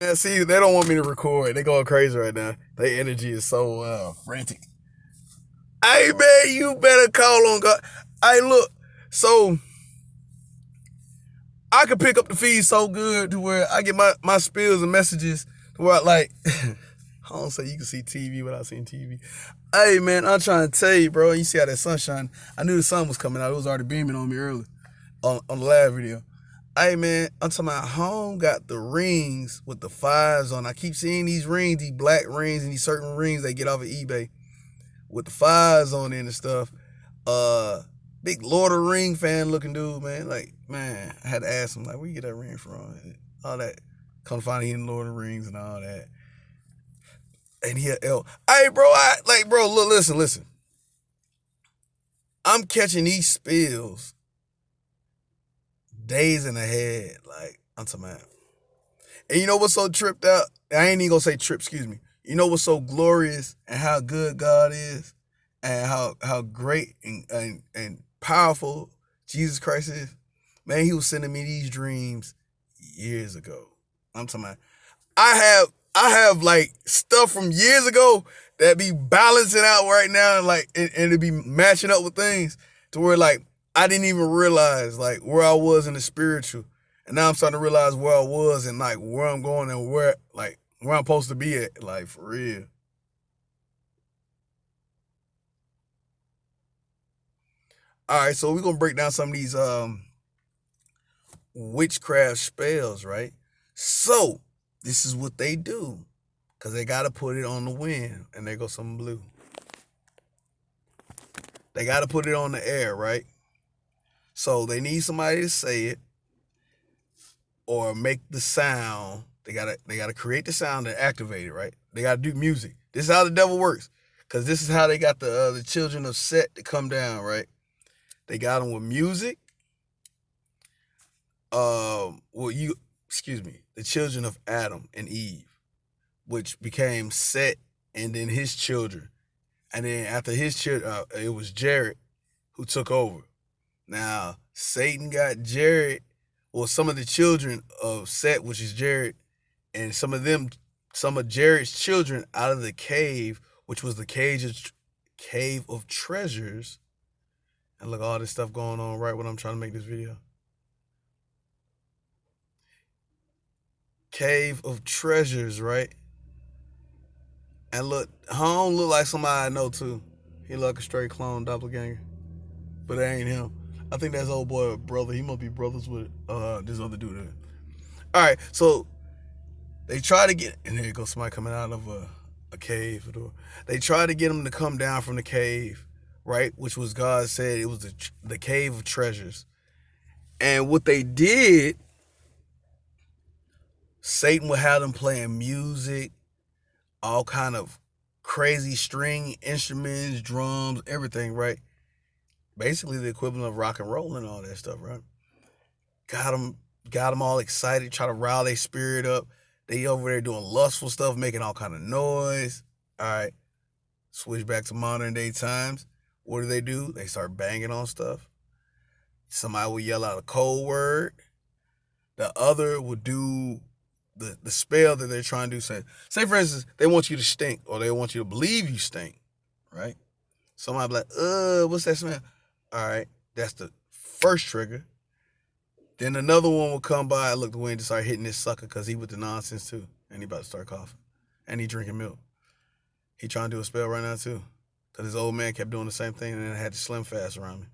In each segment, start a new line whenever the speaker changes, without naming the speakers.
Yeah, see, they don't want me to record. They going crazy right now. Their energy is so frantic. Hey man, you better call on God. Hey, look, so I can pick up the feed so good to where I get my spills and messages to where like I don't say you can see TV without seeing TV. Hey man, I'm trying to tell you, bro. You see how that sunshine? I knew the sun was coming out. It was already beaming on me early on the last video. Hey man, I'm talking about home got the rings with the fives on. I keep seeing these rings, these black rings, and these certain rings they get off of eBay with the fives on it and stuff. Uh, Big Lord of the Ring fan looking dude, man. Like, man, I had to ask him, like, where you get that ring from? And all that. Come find he in Lord of the Rings and all that. And he had L. Hey, bro, bro, look, listen. I'm catching these spills days in ahead. Like, I'm talking about. And you know what's so tripped out? I ain't even gonna say trip, excuse me. You know what's so glorious and how good God is and how great and powerful Jesus Christ is? Man, he was sending me these dreams years ago. I'm talking about I have like stuff from years ago that be balancing out right now and it be matching up with things to where like I didn't even realize like where I was in the spiritual. And now I'm starting to realize where I was and like where I'm going and where I'm supposed to be at, like for real. All right, so we're gonna break down some of these witchcraft spells, right? So this is what they do. Cause they gotta put it on the wind. And there goes some blue. They gotta put it on the air, right? So they need somebody to say it or make the sound. They gotta create the sound and activate it, right? They gotta do music. This is how the devil works. Cause this is how they got the children of Set to come down, right? They got them with music. Well, you excuse me, the children of Adam and Eve, which became Set, and then his children, and then after his children, it was Jared who took over. Now Satan got Jared, well, some of the children of Set, which is Jared, and some of Jared's children out of the cave, which was the cave of treasures. And look, all this stuff going on right when I'm trying to make this video. Cave of treasures, right? And look, Home look like somebody I know too. He look like a straight clone doppelganger, but it ain't him. I think that's old boy brother. He must be brothers with this other dude. All right, so they try to get, and there goes somebody coming out of a cave. They try to get him to come down from the cave, right? Which was God said it was the cave of treasures. And what they did, Satan would have them playing music, all kind of crazy string instruments, drums, everything, right? Basically the equivalent of rock and roll and all that stuff, right? Got them, got them all excited, try to rile their spirit up. They over there doing lustful stuff, making all kind of noise. All right, switch back to modern day times. What do? They start banging on stuff. Somebody will yell out a code word. The other will do the spell that they're trying to do. Say for instance, they want you to stink or they want you to believe you stink, right? Somebody be like, what's that smell? All right, that's the first trigger. Then another one will come by, look the way and start hitting this sucker because he with the nonsense too. And he about to start coughing. And he drinking milk. He trying to do a spell right now too. Because his old man kept doing the same thing and then I had to slim fast around me.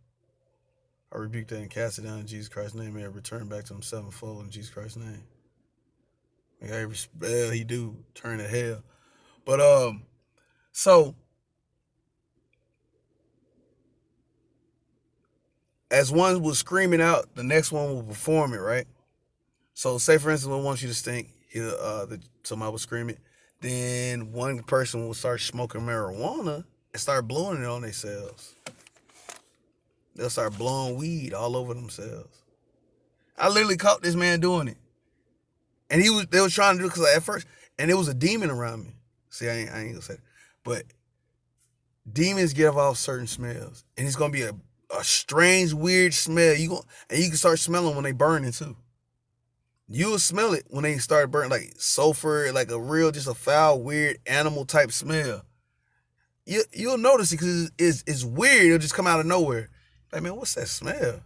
I rebuke that and cast it down in Jesus Christ's name. May it return back to him sevenfold in Jesus Christ's name. Like every spell he do, turn to hell. But so as one was screaming out, the next one will perform it, right? So say for instance, one wants you to stink, somebody was screaming, then one person will start smoking marijuana and start blowing it on themselves. They'll start blowing weed all over themselves. I literally caught this man doing it, and they was trying to do it because at first, and it was a demon around me. See, I ain't gonna say, that. But demons give off certain smells, and it's gonna be a strange, weird smell. You can start smelling when they burning too. You'll smell it when they start burning, like sulfur, like a real, just a foul, weird animal type smell. You'll notice it because it's weird. It'll just come out of nowhere. Like, man, what's that smell?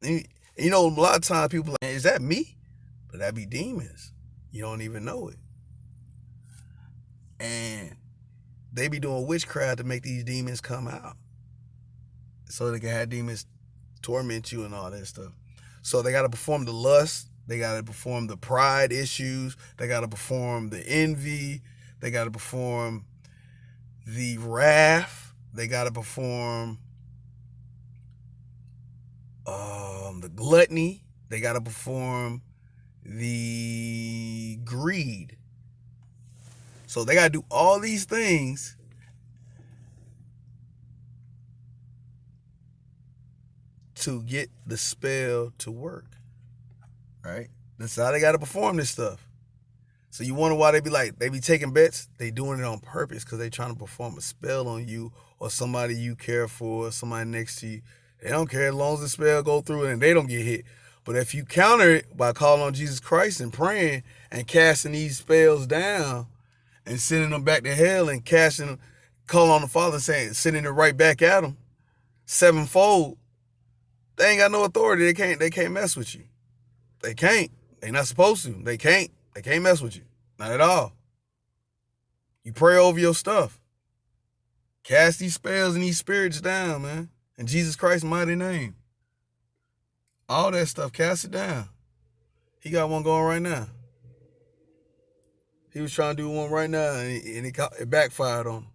And a lot of times people like, is that me? But that be demons. You don't even know it. And they be doing witchcraft to make these demons come out. So they can have demons torment you and all that stuff. So they got to perform the lust. They got to perform the pride issues. They got to perform the envy. They got to perform the wrath. They got to perform the gluttony. They got to perform the greed. So they got to do all these things to get the spell to work, right? That's how they got to perform this stuff. So you wonder why they be taking bets? They doing it on purpose because they trying to perform a spell on you or somebody you care for, or somebody next to you. They don't care as long as the spell go through and they don't get hit. But if you counter it by calling on Jesus Christ and praying and casting these spells down and sending them back to hell and calling on the Father and sending it right back at them sevenfold, they ain't got no authority. They can't mess with you. They can't. They not supposed to. They can't mess with you. Not at all. You pray over your stuff. Cast these spells and these spirits down, man. In Jesus Christ's mighty name. All that stuff, cast it down. He got one going right now. He was trying to do one right now, and it backfired on him.